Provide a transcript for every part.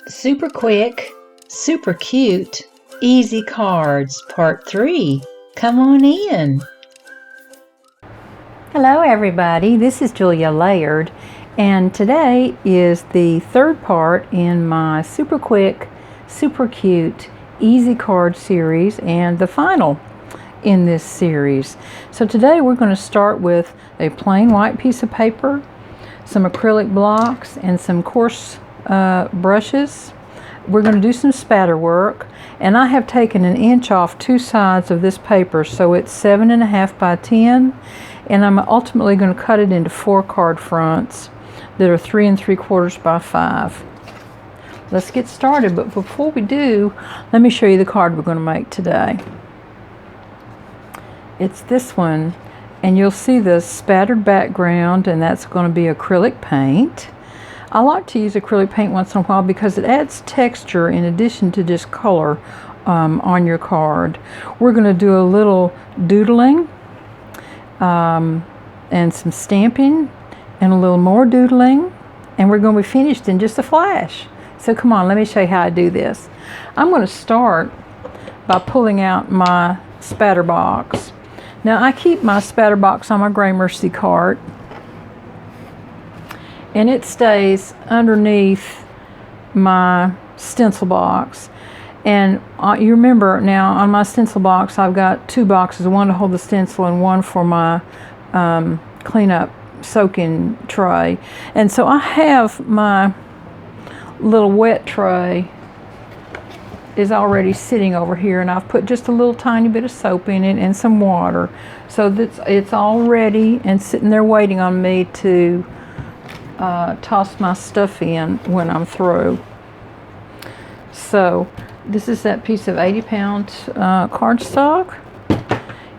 Super quick, super cute, easy cards, part 3. Come on in. Hello everybody, this is Julia Laird, and today is the third part in my super quick, super cute, easy card series and the final in this series. So today we're going to start with a plain white piece of paper, some acrylic blocks, and some coarse brushes. We're going to do some spatter work, and I have taken an inch off two sides of this paper, so it's 7.5 by 10, and I'm ultimately going to cut it into 4 card fronts that are 3 3/4 by 5. Let's get started, but before we do, let me show you the card we're going to make today. It's this one, and you'll see the spattered background, and that's going to be acrylic paint. I like to use acrylic paint once in a while because it adds texture in addition to just color on your card. We're going to do a little doodling and some stamping and a little more doodling, and we're going to be finished in just a flash. So come on, let me show you how I do this. I'm going to start by pulling out my spatter box. Now I keep my spatter box on my Gramercy cart, and it stays underneath my stencil box. And you remember now on my stencil box I've got 2 boxes, one to hold the stencil and one for my cleanup soak-in tray. And so I have my little wet tray is already sitting over here, and I've put just a little tiny bit of soap in it and some water, so that it's all ready and sitting there waiting on me to toss my stuff in when I'm through. So this is that piece of 80-pound cardstock,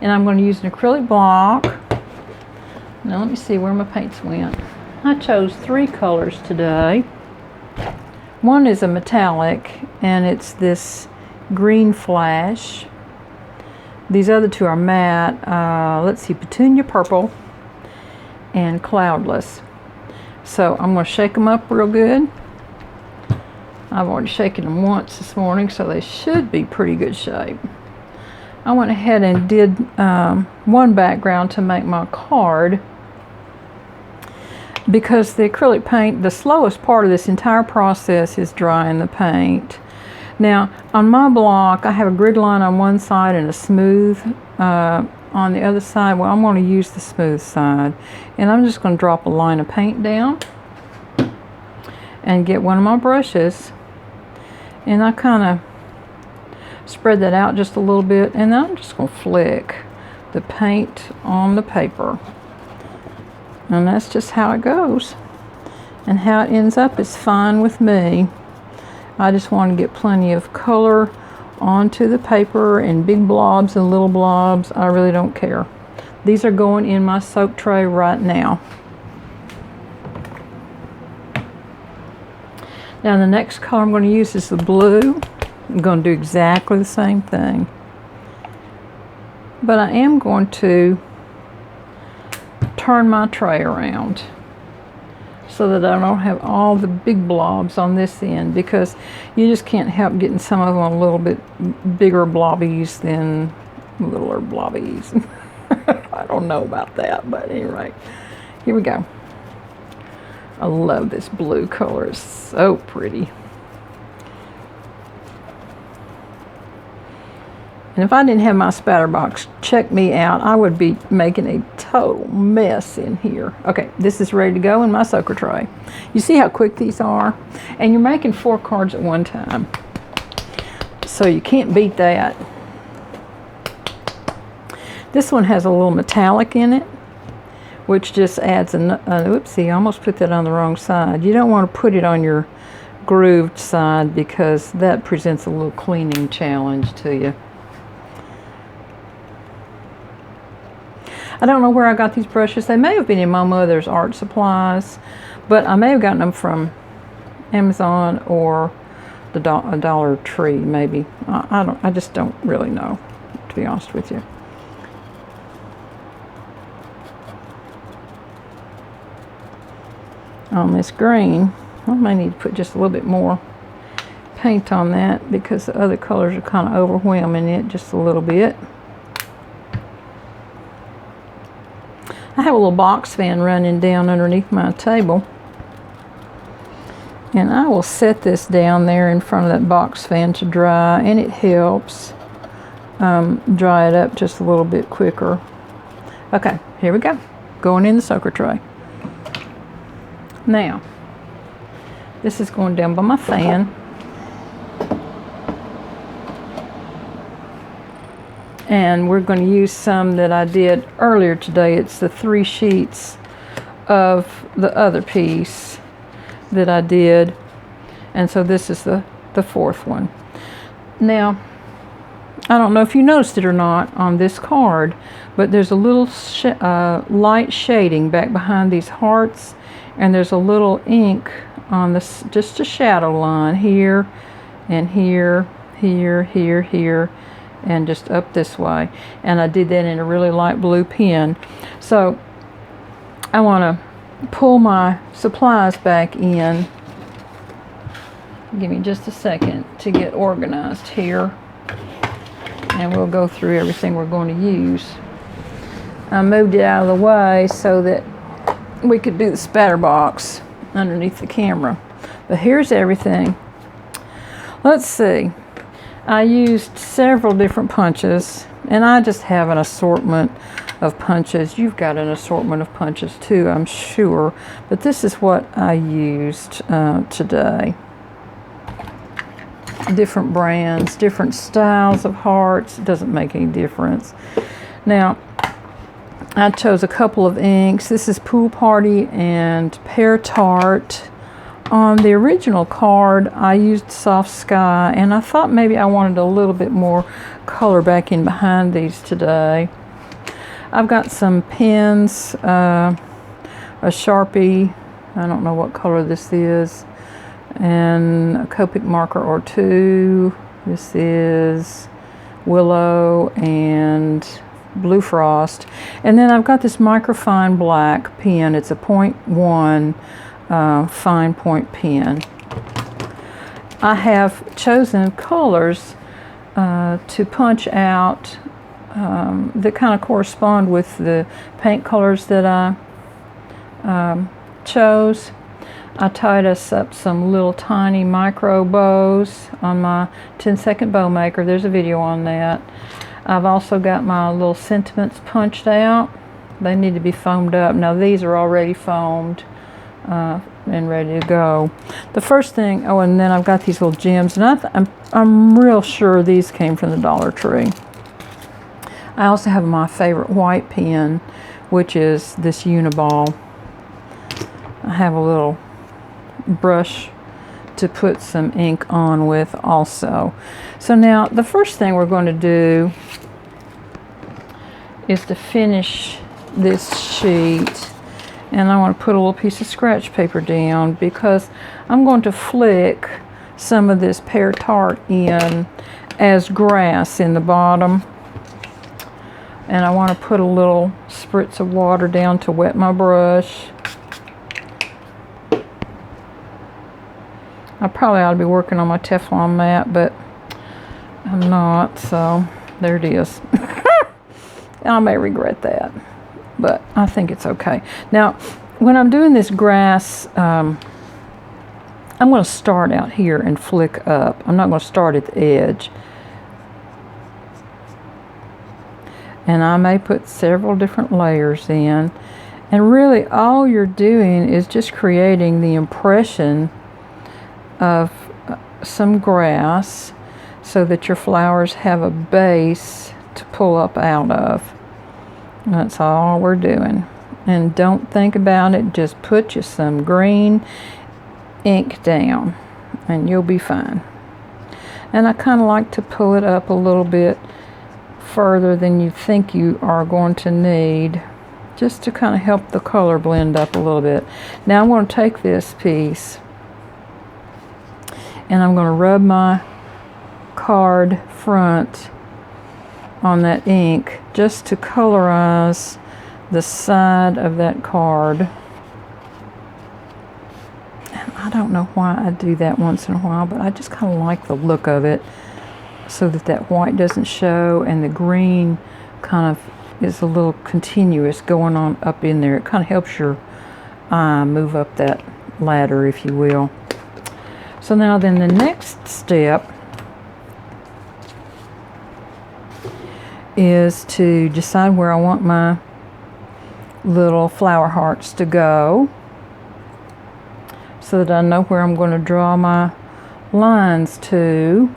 and I'm going to use an acrylic block. Now let me see where my paints went. I chose 3 colors today. One is a metallic, and it's this green flash. These other 2 are matte. Let's see, petunia purple and cloudless. So I'm going to shake them up real good. I've already shaken them once this morning, so they should be pretty good shape. I went ahead and did one background to make my card, because the acrylic paint, the slowest part of this entire process is drying the paint. Now on my block I have a grid line on one side and a smooth on the other side. Well, I'm going to use the smooth side, and I'm just going to drop a line of paint down and get one of my brushes, and I kind of spread that out just a little bit, and then I'm just going to flick the paint on the paper, and that's just how it goes, and how it ends up is fine with me. I just want to get plenty of color onto the paper in big blobs and little blobs. I really don't care. These are going in my soak tray right now. Now the next color I'm going to use is the blue. I'm going to do exactly the same thing, but I am going to turn my tray around so that I don't have all the big blobs on this end, because you just can't help getting some of them a little bit bigger blobbies than littler blobbies. I don't know about that, but anyway, here we go. I love this blue color, it's so pretty. And if I didn't have my spatter box, check me out, I would be making a total mess in here. Okay, this is ready to go in my soaker tray. You see how quick these are? And you're making 4 cards at one time, so you can't beat that. This one has a little metallic in it, which just adds oopsie, I almost put that on the wrong side. You don't want to put it on your grooved side, because that presents a little cleaning challenge to you. I don't know where I got these brushes. They may have been in my mother's art supplies, but I may have gotten them from Amazon or the Dollar Tree, maybe. I just don't really know, to be honest with you. On this green, I may need to put just a little bit more paint on that because the other colors are kind of overwhelming it just a little bit. I have a little box fan running down underneath my table, and I will set this down there in front of that box fan to dry, and it helps dry it up just a little bit quicker. Okay, here we go. Going in the soaker tray. Now, this is going down by my fan. And we're going to use some that I did earlier today. It's the 3 sheets of the other piece that I did. And so this is the 4th one. Now, I don't know if you noticed it or not on this card, but there's a little light shading back behind these hearts, and there's a little ink on this, just a shadow line here and here, here, here, here, and just up this way. And I did that in a really light blue pen. So I want to pull my supplies back in. Give me just a second to get organized here, and we'll go through everything we're going to use. I moved it out of the way so that we could do the spatter box underneath the camera. But here's everything. Let's see. I used several different punches, and I just have an assortment of punches. You've got an assortment of punches too, I'm sure, but this is what I used today. Different brands, different styles of hearts. It doesn't make any difference. Now, I chose a couple of inks. This is Pool Party and Pear Tart. On the original card, I used Soft Sky, and I thought maybe I wanted a little bit more color back in behind these today. I've got some pens, a Sharpie, I don't know what color this is, and a Copic marker or 2. This is Willow and Blue Frost. And then I've got this microfine black pen. It's a 0.1 fine point pen. I have chosen colors to punch out that kind of correspond with the paint colors that I chose. I tied us up some little tiny micro bows on my 10-second bow maker. There's a video on that. I've also got my little sentiments punched out. They need to be foamed up. Now these are already foamed and ready to go. The first thing, oh, and then I've got these little gems, and I'm real sure these came from the Dollar Tree. I also have my favorite white pen, which is this Uniball. I have a little brush to put some ink on with also. So now the first thing we're going to do is to finish this sheet, and I want to put a little piece of scratch paper down because I'm going to flick some of this Pear Tart in as grass in the bottom, and I want to put a little spritz of water down to wet my brush. I probably ought to be working on my Teflon mat, but I'm not, so there it is. I may regret that, but I think it's okay. Now, when I'm doing this grass, I'm going to start out here and flick up. I'm not going to start at the edge. And I may put several different layers in. And really, all you're doing is just creating the impression of some grass so that your flowers have a base to pull up out of. That's all we're doing. And don't think about it, just put you some green ink down and you'll be fine. And I kind of like to pull it up a little bit further than you think you are going to need, just to kind of help the color blend up a little bit. Now I'm going to take this piece and I'm going to rub my card front on that ink just to colorize the side of that card. And I don't know why I do that once in a while, but I just kind of like the look of it, so that white doesn't show and the green kind of is a little continuous going on up in there. It kind of helps your eye move up that ladder, if you will. So now then the next step is to decide where I want my little flower hearts to go, so that I know where I'm going to draw my lines to.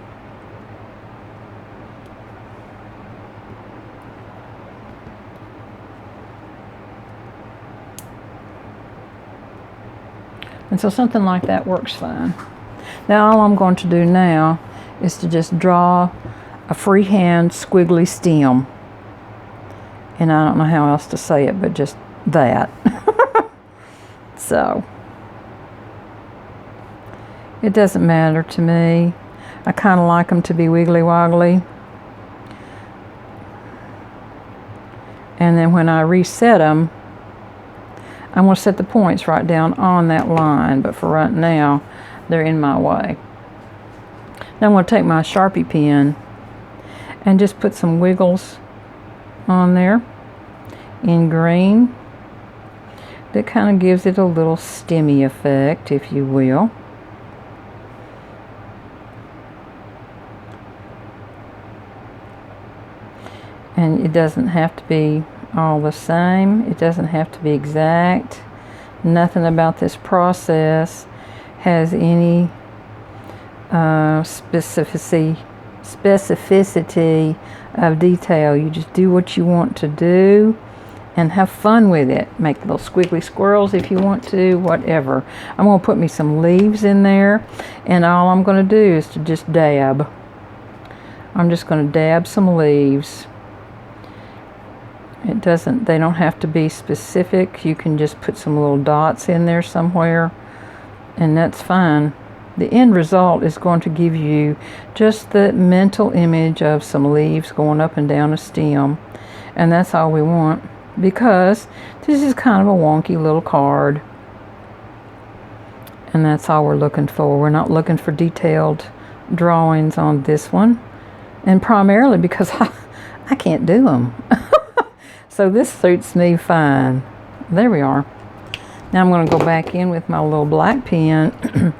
And so something like that works fine. Now all I'm going to do now is to just draw a freehand squiggly stem. And I don't know how else to say it, but just that. So it doesn't matter to me. I kind of like them to be wiggly woggly. And then when I reset them, I'm going to set the points right down on that line, but for right now, they're in my way. Now I'm going to take my Sharpie pen and just put some wiggles on there in green. That kind of gives it a little stemmy effect, if you will. And it doesn't have to be all the same. It doesn't have to be exact. Nothing about this process has any specificity of detail. You just do what you want to do and have fun with it. Make little squiggly squirrels if you want to, whatever. I'm going to put me some leaves in there, and all I'm going to do is to just dab. I'm just going to dab some leaves. They don't have to be specific. You can just put some little dots in there somewhere, and that's fine. The end result is going to give you just the mental image of some leaves going up and down a stem, and that's all we want, because this is kind of a wonky little card, and that's all we're looking for. We're not looking for detailed drawings on this one, and primarily because I can't do them. So this suits me fine. There we are. Now I'm going to go back in with my little black pen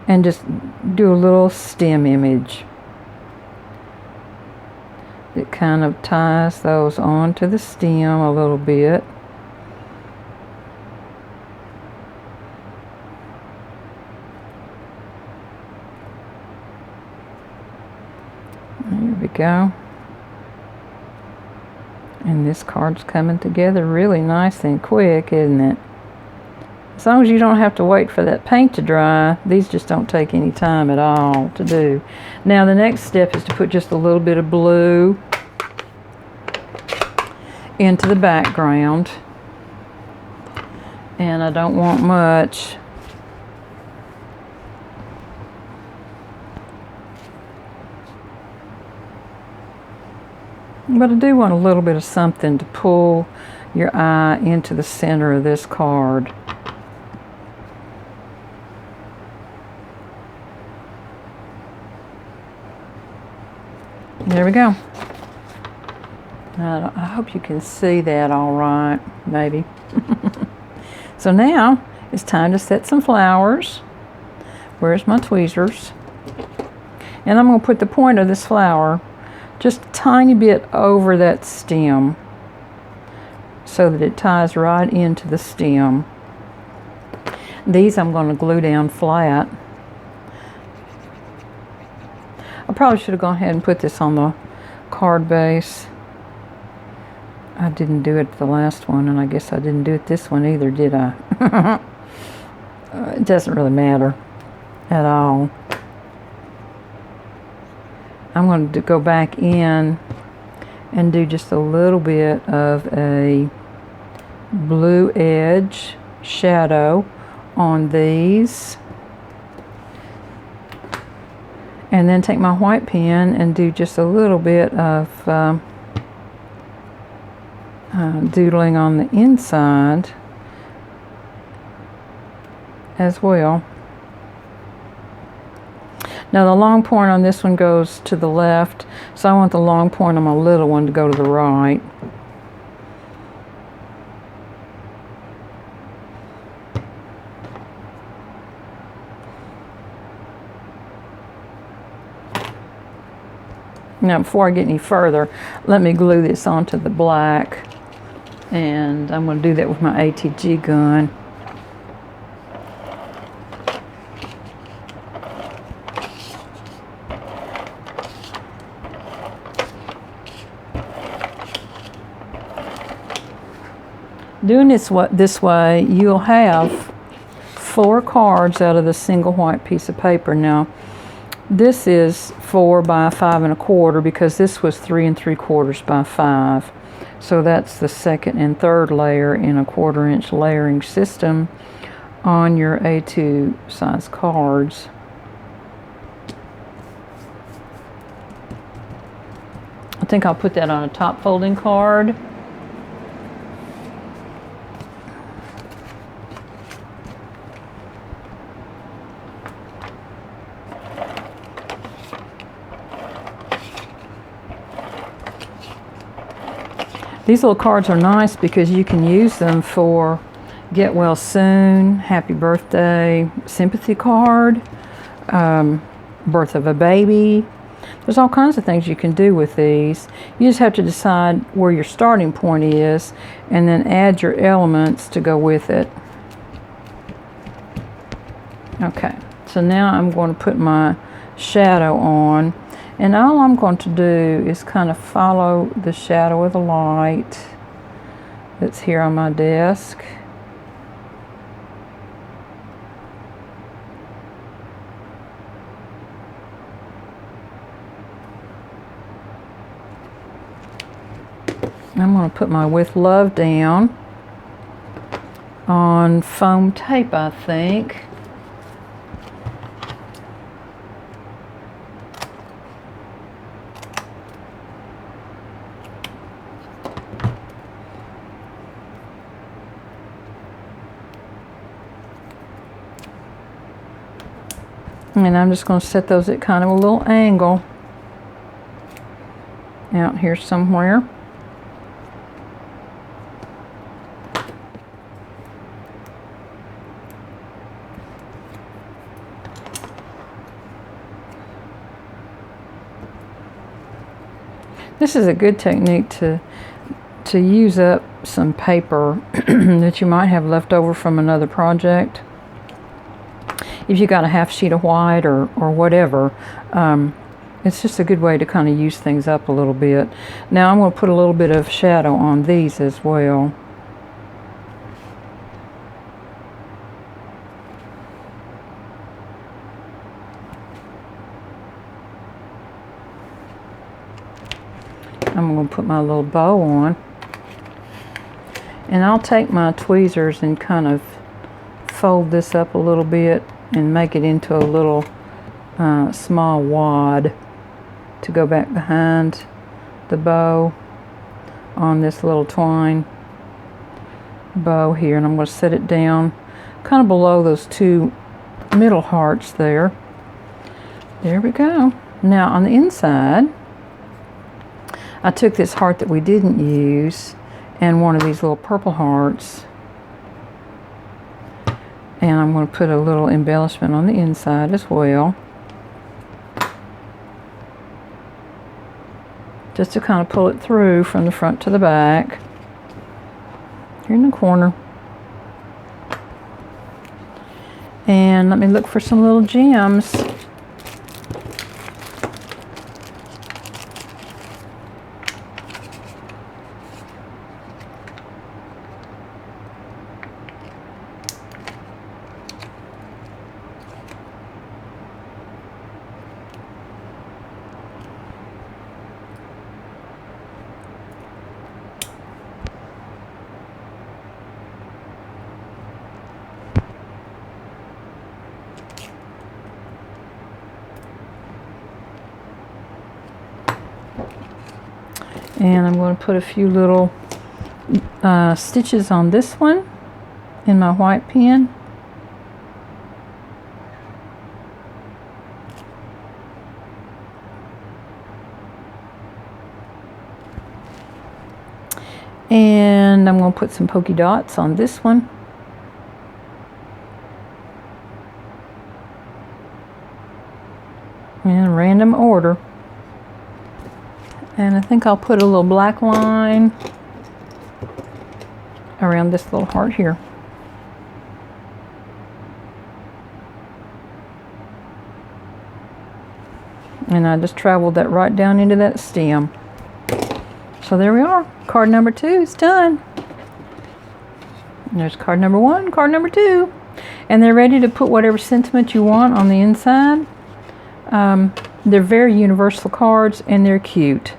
and just do a little stem image. It kind of ties those onto the stem a little bit. There we go. And this card's coming together really nice and quick, isn't it? As long as you don't have to wait for that paint to dry, these just don't take any time at all to do. Now the next step is to put just a little bit of blue into the background. And I don't want much. But I do want a little bit of something to pull your eye into the center of this card. There we go. I hope you can see that all right, maybe. So now it's time to set some flowers. Where's my tweezers? And I'm going to put the point of this flower just a tiny bit over that stem so that it ties right into the stem. These I'm going to glue down flat. I probably should have gone ahead and put this on the card base. I didn't do it the last one, and I guess I didn't do it this one either, did I? It doesn't really matter at all. I'm going to go back in and do just a little bit of a blue edge shadow on these. And then take my white pen and do just a little bit of doodling on the inside as well. Now the long point on this one goes to the left, so I want the long point on my little one to go to the right. Now before I get any further, let me glue this onto the black, and I'm going to do that with my ATG gun. Doing this way, you'll have 4 cards out of the single white piece of paper. Now, this is 4 by 5 1/4 because this was 3 3/4 by 5. So that's the second and third layer in a 1/4 inch layering system on your A2 size cards. I think I'll put that on a top folding card. These little cards are nice because you can use them for get well soon, happy birthday, sympathy card, birth of a baby. There's all kinds of things you can do with these. You just have to decide where your starting point is and then add your elements to go with it. Okay, so now I'm going to put my shadow on. And all I'm going to do is kind of follow the shadow of the light that's here on my desk. I'm going to put my With Love down on foam tape, I think. And I'm just going to set those at kind of a little angle out here somewhere. This is a good technique to use up some paper that you might have left over from another project. If you got a half sheet of white or whatever, it's just a good way to kind of use things up a little bit. Now I'm going to put a little bit of shadow on these as well. I'm going to put my little bow on. And I'll take my tweezers and kind of fold this up a little bit and make it into a little small wad to go back behind the bow on this little twine bow here. And I'm going to set it down kind of below those 2 middle hearts there. There we go. Now on the inside, I took this heart that we didn't use and one of these little purple hearts, and I'm going to put a little embellishment on the inside as well, just to kind of pull it through from the front to the back here in the corner. And let me look for some little gems. And I'm going to put a few little stitches on this one in my white pen. And I'm going to put some polka dots on this one. In random order. And I think I'll put a little black line around this little heart here. And I just traveled that right down into that stem. So there we are. Card number 2 is done. And there's card number 1, card number 2. And they're ready to put whatever sentiment you want on the inside. They're very universal cards and they're cute.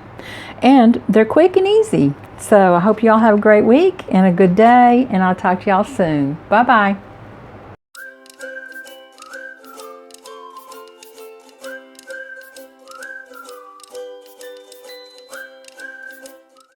And they're quick and easy. So I hope you all have a great week and a good day. And I'll talk to y'all soon. Bye-bye.